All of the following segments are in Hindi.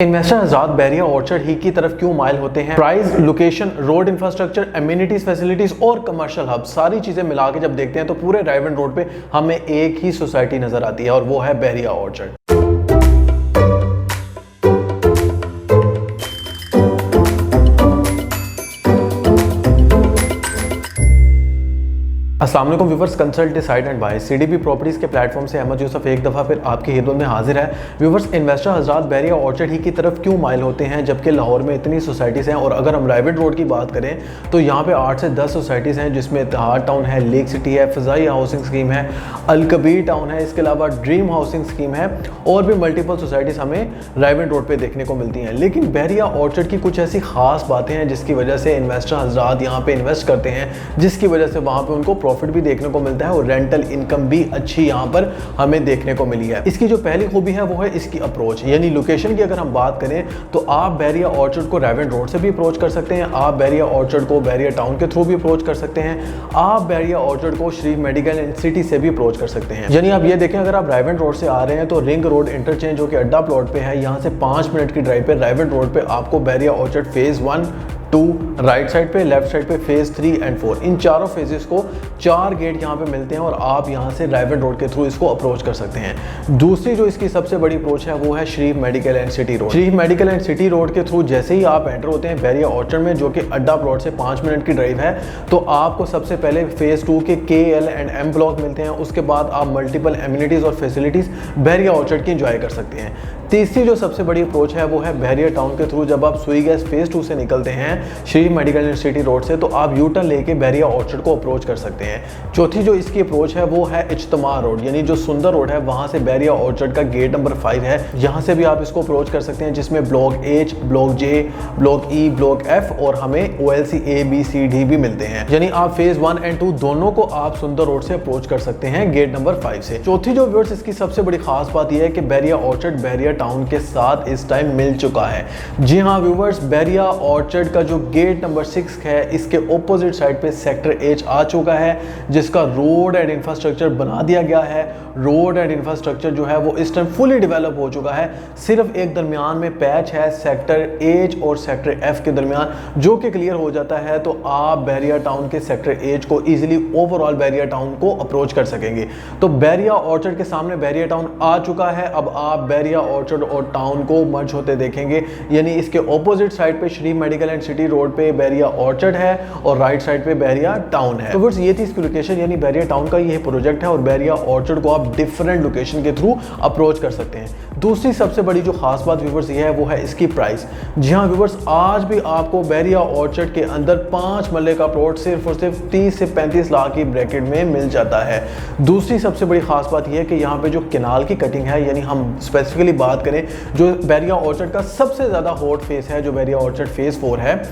इन्वेस्टर हज़रात बैरिया ऑर्चर्ड ही की तरफ क्यों माइल होते हैं? Price, location, road infrastructure, amenities, facilities और कमर्शियल हब, सारी चीजें मिला के जब देखते हैं तो पूरे ड्राइव एंड रोड पे हमें एक ही सोसाइटी नजर आती है और वो है बैरिया ऑर्चर्ड। अस्सलाम वालेकुम viewers, consult decide and buy CDP properties के प्लेटफॉर्म से अहमद यूसुफ एक दफ़ा फिर आपकी खिदमत में हाजिर है। व्यूवर्स, इन्वेस्टर हज़रात बैरिया ऑर्चर्ड ही की तरफ क्यों माइल होते हैं जबकि लाहौर में इतनी सोसाइटीज़ हैं? और अगर हम राइवेट रोड की बात करें तो यहाँ पे 8 से 10 सोसाइटीज़ हैं, जिसमें इत्तेहाद टाउन है, लेक सिटी है, फ़ज़ाई हाउसिंग स्कीम है, अलकबीर टाउन है, इसके अलावा ड्रीम हाउसिंग स्कीम है और भी मल्टीपल सोसाइटीज़ हमें राइवेट रोड पर देखने को मिलती हैं। लेकिन बैरिया ऑर्चर्ड की कुछ ऐसी खास बातें हैं जिसकी वजह से इन्वेस्टर हज़रात यहाँ पर इन्वेस्ट करते हैं, जिसकी वजह से वहाँ पर उनको प्रॉफिट भी देखने को मिलता है और रेंटल इनकम भी अच्छी यहाँ पर हमें देखने को मिली है। इसकी जो पहली खूबी है वो है इसकी अप्रोच, यानी लोकेशन की अगर हम बात करें तो आप बैरिया ऑर्चर्ड को राइवेट रोड से भी अप्रोच कर सकते हैं, आप बैरिया ऑर्चर्ड को बैरिया टाउन के थ्रू भी अप्रोच कर सकते हैं, आप बैरिया ऑर्चर्ड को शरीफ मेडिकल एंड सिटी से भी अप्रोच कर सकते हैं। यानी आप ये देखें, अगर आप राइवेट रोड से आ रहे हैं तो रिंग रोड इंटरचेंज जो कि अड्डा प्लॉट पे है, यहाँ से 5 मिनट की ड्राइव पे राइवेट रोड पे आपको Bahria orchard phase 1, 2 right side पे, लेफ्ट साइड पे फेज 3 एंड 4, इन चारों फेजेस को 4 गेट यहाँ पे मिलते हैं और आप यहाँ से राइवेट रोड के थ्रू इसको अप्रोच कर सकते हैं। दूसरी जो इसकी सबसे बड़ी अप्रोच है वो है Sharif medical and city road. Sharif medical and city road के थ्रू जैसे ही आप एंटर होते हैं बैरिया ऑर्चर्ड में, जो कि अड्डा प्लॉट से 5 मिनट की ड्राइव है, तो आपको सबसे पहले फेज 2 के KL एंड M ब्लॉक मिलते हैं। उसके बाद आप मल्टीपल एमिनिटीज और फैसिलिटीज बैरिया ऑर्चर्ड की इंजॉय कर सकते हैं। तीसरी जो सबसे बड़ी अप्रोच है वो है बैरिया टाउन के थ्रू, जब आप सुई गैस फेज 2 से निकलते हैं शरीफ मेडिकल यूनिवर्सिटी रोड से, तो आप यू टर्न लेके बैरिया ऑर्चर्ड को अप्रोच कर सकते हैं। चौथी जो इसकी अप्रोच है वो है इज्तिमा रोड, यानी जो सुंदर रोड है, वहां से बैरिया ऑर्चर्ड का गेट नंबर 5 है, यहाँ से भी आप इसको अप्रोच कर सकते हैं, जिसमें block H, block J, block E, block F और हमें OLC A, B, C, D भी मिलते हैं। यानी आप फेज 1 एंड 2 दोनों को आप सुंदर रोड से अप्रोच कर सकते हैं गेट नंबर 5 से। चौथी जो व्यूअर्स इसकी सबसे बड़ी खास बात यह है कि बैरिया ऑर्चर्ड बैरिया टाउन के साथ इस टाइम मिल चुका है। जी हाँ व्यूअर्स, बैरिया ऑर्चर्ड का जो गेट नंबर 6 है, इसके ऑपोजिट साइड पे सेक्टर H आ चुका है, जिसका रोड एंड इंफ्रास्ट्रक्चर बना दिया गया है। रोड एंड इंफ्रास्ट्रक्चर जो है वो इस टाइम फुली डेवलप हो चुका है। सिर्फ एक दरमियान में पैच है सेक्टर H और सेक्टर F के दरमियान, जो कि क्लियर हो जाता है तो आप बैरिया टाउन के सेक्टर H को इजीली ओवरऑल बैरिया टाउन को अप्रोच कर सकेंगे। तो बैरिया ऑर्चर्ड के सामने बैरिया टाउन आ चुका है, अब आप बैरिया ऑर्चर्ड और टाउन को मर्ज होते देखेंगे। यानी इसके ऑपोजिट साइड पे शरीफ मेडिकल एंड सिटी रोड पे बैरिया ऑर्चर्ड है और राइट साइड पे बैरिया टाउन है। तो व्यूअर्स, ये थी इसकी लोकेशन, यानी बैरिया टाउन का ये प्रोजेक्ट है और बैरिया ऑर्चर्ड को आप डिफरेंट लोकेशन के थ्रू अप्रोच कर सकते हैं। दूसरी सबसे बड़ी जो खास बात व्यूअर्स ये है वो है इसकी प्राइस। जी हाँ व्यूअर्स, आज भी आपको बैरिया ऑर्चर्ड के अंदर 5 मरले का प्लॉट सिर्फ और सिर्फ 30 से 35 लाख की ब्रैकेट में मिल जाता है। दूसरी सबसे बड़ी खास बात यह है कि यहाँ पे जो केनाल की कटिंग है, यानी हम स्पेसिफिकली बात करें जो बैरिया ऑर्चर्ड का सबसे ज़्यादा हॉट फेस है, जो बैरिया ऑर्चर्ड फेज 4 है,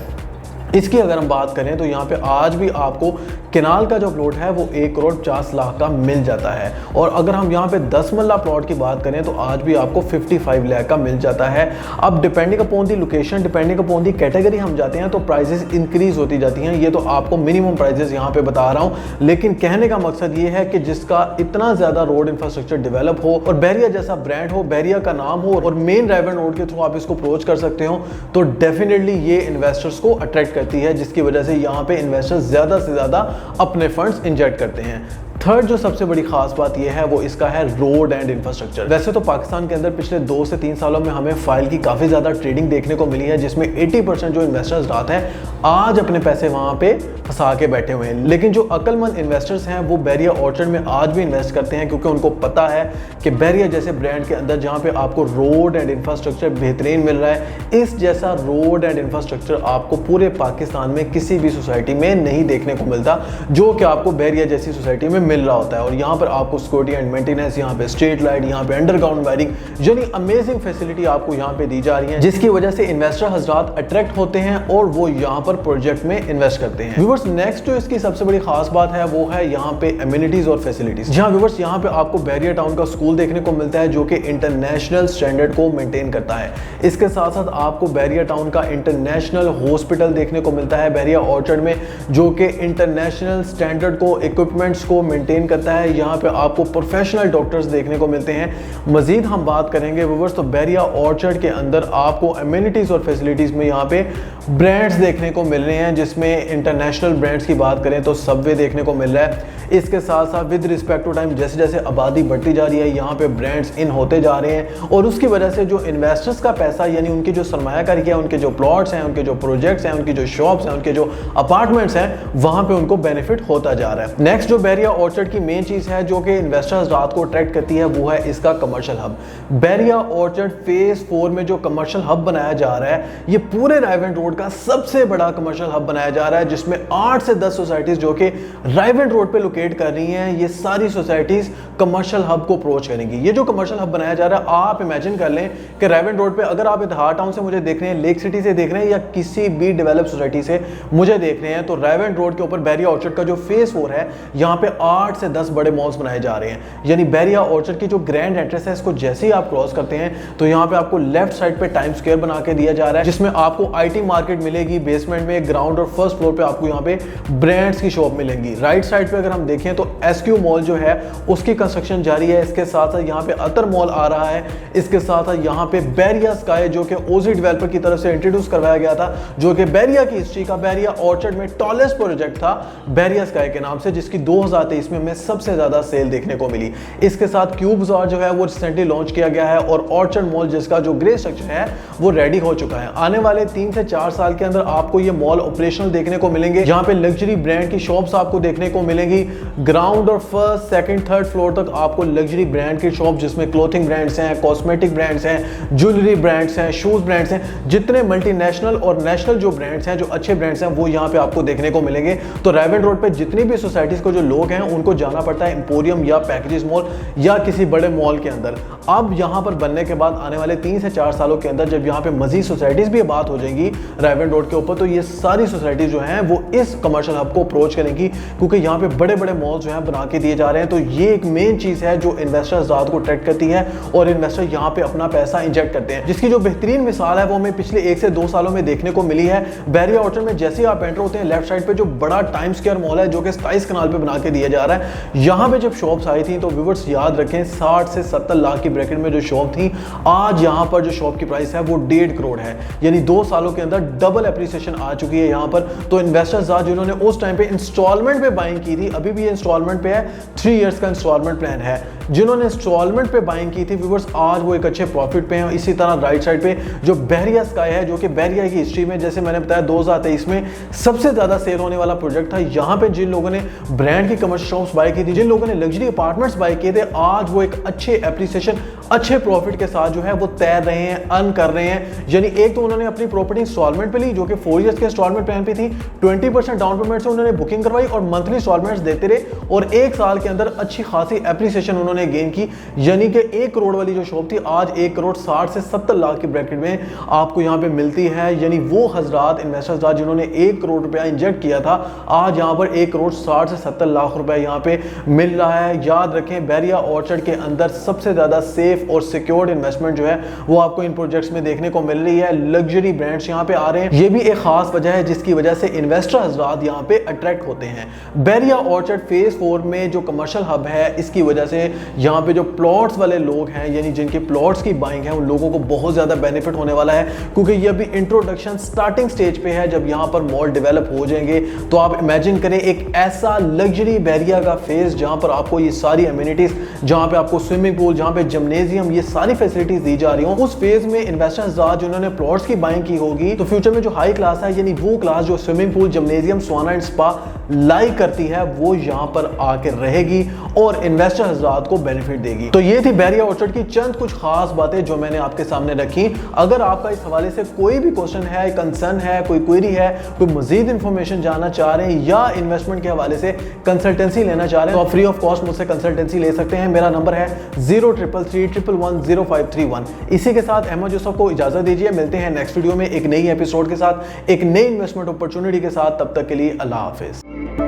इसकी अगर हम बात करें तो यहाँ पे आज भी आपको केनाल का जो प्लॉट है वो 1,50,00,000 का मिल जाता है। और अगर हम यहाँ पे 10 मरला प्लॉट की बात करें तो आज भी आपको 55 लाख का मिल जाता है। अब depending upon the location, depending upon the category हम जाते हैं तो प्राइजेस इंक्रीज होती जाती हैं। ये तो आपको मिनिमम प्राइजेस यहाँ पे बता रहा हूँ, लेकिन कहने का मकसद ये है कि जिसका इतना ज़्यादा रोड इंफ्रास्ट्रक्चर डेवलप हो और बैरिया जैसा ब्रांड हो, बैरिया का नाम हो और मेन राइवेट रोड के थ्रू आप इसको अप्रोच कर सकते हो, तो डेफिनेटली ये इन्वेस्टर्स को अट्रैक्ट करती है, जिसकी वजह से यहाँ पे इन्वेस्टर्स ज़्यादा से ज़्यादा अपने फंड्स इंजेक्ट करते हैं। थर्ड जो सबसे बड़ी खास बात यह है वो इसका है रोड एंड इंफ्रास्ट्रक्चर। वैसे तो पाकिस्तान के अंदर पिछले 2 से 3 सालों में हमें फाइल की काफ़ी ज़्यादा ट्रेडिंग देखने को मिली है, जिसमें 80% जो इन्वेस्टर्स रात हैं आज अपने पैसे वहाँ पे फंसा के बैठे हुए हैं। लेकिन जो अक्लमंद इन्वेस्टर्स हैं वो बैरिया ऑर्चर्ड में आज भी इन्वेस्ट करते हैं, क्योंकि उनको पता है कि बैरिया जैसे ब्रांड के अंदर जहाँ पे आपको रोड एंड इंफ्रास्ट्रक्चर बेहतरीन मिल रहा है, इस जैसा रोड एंड इंफ्रास्ट्रक्चर आपको पूरे पाकिस्तान में किसी भी सोसाइटी में नहीं देखने को मिलता, जो कि आपको बैरिया जैसी सोसाइटी में मिल रहा होता है। और यहाँ पर आपको सिक्योरिटी एंड मेंटेनेंस, यहाँ पे स्ट्रीट लाइट, यहाँ पे अंडरग्राउंड वायरिंग, यानी अमेजिंग फैसिलिटी आपको यहाँ पे दी जा रही है, जिसकी वजह से इन्वेस्टर हजरात अट्रैक्ट होते हैं और वो यहाँ पर प्रोजेक्ट में इन्वेस्ट करते हैं। व्यूअर्स, नेक्स्ट जो इसकी सबसे बड़ी खास बात है वो है यहाँ पे एमिनिटीज और फैसिलिटीज। जहाँ व्यूअर्स यहाँ पे आपको बैरिया टाउन का स्कूल देखने को मिलता है, जो कि इंटरनेशनल स्टैंडर्ड को मेंटेन करता है। इसके साथ साथ आपको बैरिया टाउन का इंटरनेशनल हॉस्पिटल देखने को मिलता है बैरिया ऑर्चर्ड में, जो कि इंटरनेशनल स्टैंडर्ड को, इक्विपमेंट्स को मेंटेन करता है। यहाँ पे आपको प्रोफेशनल डॉक्टर्स देखने को मिलते हैं। मजीद हम बात करेंगे व्यूअर्स तो बैरिया ऑर्चर्ड के अंदर आपको एमिनिटीज़ और फैसिलिटीज़ में यहाँ पे ब्रांड्स देखने को मिल रहे हैं, जिसमें इंटरनेशनल ब्रांड्स की बात करें तो सबवे देखने को मिल रहा है। इसके साथ साथ विद रिस्पेक्ट टू टाइम जैसे जैसे आबादी बढ़ती जा रही है यहाँ पे ब्रांड्स इन होते जा रहे हैं, और उसकी वजह से जो इन्वेस्टर्स का पैसा यानी उनकी जो सरमायाकारी है, उनके जो प्लॉट्स हैं, उनके जो प्रोजेक्ट्स हैं, उनकी जो शॉप्स हैं, उनके जो अपार्टमेंट्स हैं, वहाँ पे उनको बेनिफिट होता जा रहा है। नेक्स्ट जो बैरिया ऑर्चर्ड की मेन चीज़ है जो कि इन्वेस्टर्स रात को अट्रैक्ट करती है वो है इसका commercial hub. Bahria orchard phase 4 में जो कमर्शियल हब बनाया जा रहा है ये पूरे रायवेंट रोड का सबसे बड़ा कमर्शियल हब बनाया जा रहा है, जिसमें 8 से 10 सोसाइटीज जो कि रायवेंट रोड पे लोकेट कर रही हैं, ये सारी सोसाइटीज कमर्शियल हब को अप्रोच करेंगी। ये जो कमर्शियल हब बनाया जा रहा है, आप इमेजिन कर लें कि रायवेंट रोड पे अगर आप इतिहार टाउन से मुझे देख रहे हैं, लेक सिटी से देख रहे हैं, या किसी भी डेवलप सोसाइटी से मुझे देख रहे हैं, तो रायवेंट रोड के ऊपर बैरिया ऑर्चर्ड का जो फेज 4 है यहाँ पे 8 से 10 बड़े मॉल्स बनाए जा रहे हैं। यानी बैरिया ऑर्चर्ड की जो ग्रैंड एंट्रेंस है, इसको जैसे ही आप क्रॉस करते हैं तो यहाँ पे आपको लेफ्ट साइड पे टाइम स्क्वायर बना के दिया जा रहा है, जिसमें आपको आईटी मार्केट मिलेगी, बेसमेंट में ग्राउंड और फर्स्ट फ्लोर पे आपको यहाँ पे ब्रांड्स की शॉप मिलेंगी। राइट साइड पे अगर हम देखें तो एसक्यू मॉल जो है उसकी कंस्ट्रक्शन जारी है। इसके साथ साथ यहाँ पे अतर मॉल आ रहा है। इसके साथ साथ यहाँ पे बैरिया स्काई जो कि ओजी डेवलपर की तरफ से इंट्रोड्यूस करवाया गया था, जो कि बैरिया की हिस्ट्री का बैरिया ऑर्चर्ड में टॉलेस्ट प्रोजेक्ट था बैरिया स्काई के नाम से, जिसकी 2023 में हमें सबसे ज्यादा सेल देखने को मिली। इसके साथ क्यूब बाजार जो है वो रिसेंटली लॉन्च किया गया है, और ऑर्चर्ड मॉल जिसका जो ग्रे स्ट्रक्चर है वो रेडी हो चुका है। आने वाले 3 से 4 साल के अंदर आपको ये मॉल ऑपरेशनल देखने को मिलेंगे। यहाँ पे लग्जरी ब्रांड की शॉप्स आपको देखने को मिलेंगी। ग्राउंड और फर्स्ट, सेकंड, थर्ड फ्लोर तक आपको लग्जरी ब्रांड की शॉप, जिसमें क्लोथिंग ब्रांड्स हैं, कॉस्मेटिक ब्रांड्स हैं, ज्वेलरी ब्रांड्स हैं, शूज ब्रांड्स हैं, जितने मल्टीनेशनल और नेशनल जो ब्रांड्स हैं, जो अच्छे ब्रांड्स हैं, वो यहाँ पे आपको देखने को मिलेंगे। तो रायवेंट रोड पे जितनी भी सोसाइटीज को जो लोग हैं उनको जाना पड़ता है एम्पोरियम या पैकेजेस मॉल या किसी बड़े मॉल के अंदर। अब यहाँ पर बनने के बाद आने वाले 3 से 4 सालों के अंदर जब यहाँ पे मजीद सोसाइटीज भी बात हो जाएंगी रायवेंट रोड के ऊपर, तो ये सारी सोसाइटीज जो हैं वो इस कमर्शियल हब को अप्रोच करेंगी, क्योंकि यहाँ पे बड़े बड़े मॉल्स जो हैं बना के दिए जा रहे हैं। तो ये एक मेन चीज है जो इन्वेस्टर्स रात को अट्रैक्ट करती है, और इन्वेस्टर यहाँ पे अपना पैसा इंजेक्ट करते हैं, जिसकी जो बेहतरीन मिसाल है वो हमें पिछले 1 से 2 सालों में देखने को मिली है। बैरिया ऑर्चर्ड में जैसे ही आप एंटर होते हैं, लेफ्ट साइड पे जो बड़ा टाइम स्क्वायर मॉल है जो कि 27 कनाल पे बना के दिया जा रहा है, यहाँ पे जब शॉप्स आई थी तो व्यूअर्स याद रखें 60 से 70 लाख की ब्रैकेट में जो शॉप थी, आज यहाँ पर जो शॉप की प्राइस है वो 1.5 करोड़ है। यानी 2 सालों के अंदर डबल एप्रिसिएशन आ चुकी है यहाँ पर। तो इन्वेस्टर्स आज जिन्होंने उस टाइम पे इंस्टॉलमेंट पे बाइंग की थी, अभी भी ये इंस्टॉलमेंट पे है, 3 इयर्स का इंस्टॉलमेंट प्लान है, जिन्होंने इंस्टॉलमेंट पे बाइंग की थी व्यूअर्स आज वो एक अच्छे प्रॉफिट पे हैं। इसी तरह राइट साइड पे जो बैरिया स्काई है, जो कि बैरिया की हिस्ट्री में जैसे मैंने बताया 2023 में सबसे ज्यादा सेल होने वाला प्रोजेक्ट था। यहाँ पे जिन लोगों ने ब्रांड की कमर्शियल शॉप्स बाय की थी, जिन लोगों ने लग्जरी अपार्टमेंट्स बाय किए थे, आज वो एक अच्छे एप्रिसिएशन, अच्छे प्रॉफिट के साथ जो है वो तैर रहे हैं, अर्न कर रहे हैं। यानी एक तो उन्होंने अपनी प्रॉपर्टी इंस्टॉलमेंट पे ली जो कि 4 इयर्स के इंस्टॉलमेंट प्लान पे थी, 20% डाउन पेमेंट से उन्होंने बुकिंग करवाई और मंथली इंस्टॉलमेंट्स देते रहे, और 1 साल के अंदर अच्छी खासी एप्रिसिएशन उन्होंने गेन की। यानी कि 1 करोड़ वाली जो शॉप थी आज 1 करोड़ 60 से 70 लाख की ब्रैकेट में आपको यहाँ पे मिलती है। यानी वो हजरात इन्वेस्टर्स आज जिन्होंने 1 करोड़ रुपया इंजेक्ट किया था, आज यहाँ पर 1 करोड़ 60 से 70 लाख रुपया यहाँ पे मिल रहा है। याद रखें बैरिया ऑर्चर्ड के अंदर सबसे ज्यादा सेफ और सिक्योर्ड इन्वेस्टमेंट जो है वो आपको इन प्रोजेक्ट्स में देखने को मिल रही है। लग्जरी ब्रांड्स यहाँ पे आ रहे हैं, ये भी एक खास वजह है जिसकी वजह से इन्वेस्टर हजरात यहाँ पे अट्रैक्ट होते हैं। बैरिया ऑर्चर्ड फेज 4 में जो कमर्शियल हब है, इसकी वजह से यहाँ पे जो प्लॉट्स वाले लोग हैं, यानी जिनके प्लॉट्स की बाइंग है, उन लोगों को बहुत ज्यादा बेनिफिट होने वाला है, क्योंकि ये अभी इंट्रोडक्शन स्टार्टिंग स्टेज पे है। जब यहाँ पर मॉल डेवलप हो जाएंगे तो आप इमेजिन करें एक ऐसा लग्जरी बैरिया का फेज जहाँ पर आपको ये सारी एमिनिटीज, जहाँ पे आपको स्विमिंग पूल, जहाँ पे जिम्नेजियम, ये सारी फैसिलिटीज दी जा रही हो। उस फेज में इन्वेस्टर्स जिन्होंने प्लॉट्स की बाइंग की होगी, तो फ्यूचर में जो हाई क्लास है, यानी वो क्लास जो स्विमिंग पूल, जिम्नेजियम, सौना एंड स्पा लाइक करती है, वो यहाँ पर आकर रहेगी और इन्वेस्टर हजरात को बेनिफिट देगी। तो ये थी बैरिया ऑर्चर्ड की चंद कुछ खास बातें जो मैंने आपके सामने रखी। अगर आपका इस हवाले से कोई भी क्वेश्चन है, कंसर्न है, कोई क्वेरी है, कोई मजीद इंफॉर्मेशन जानना चाह रहे हैं या इन्वेस्टमेंट के हवाले से कंसल्टेंसी लेना चाह रहे हैं, तो आप फ्री ऑफ कॉस्ट मुझसे कंसल्टेंसी ले सकते हैं। मेरा नंबर है 0333110531। इसी के साथ अहमद यूसुफ को इजाजत दीजिए। मिलते हैं नेक्स्ट वीडियो में एक नई एपिसोड के साथ, एक नई इन्वेस्टमेंट अपॉर्चुनिटी के साथ। तब तक के लिए अल्लाह हाफिज।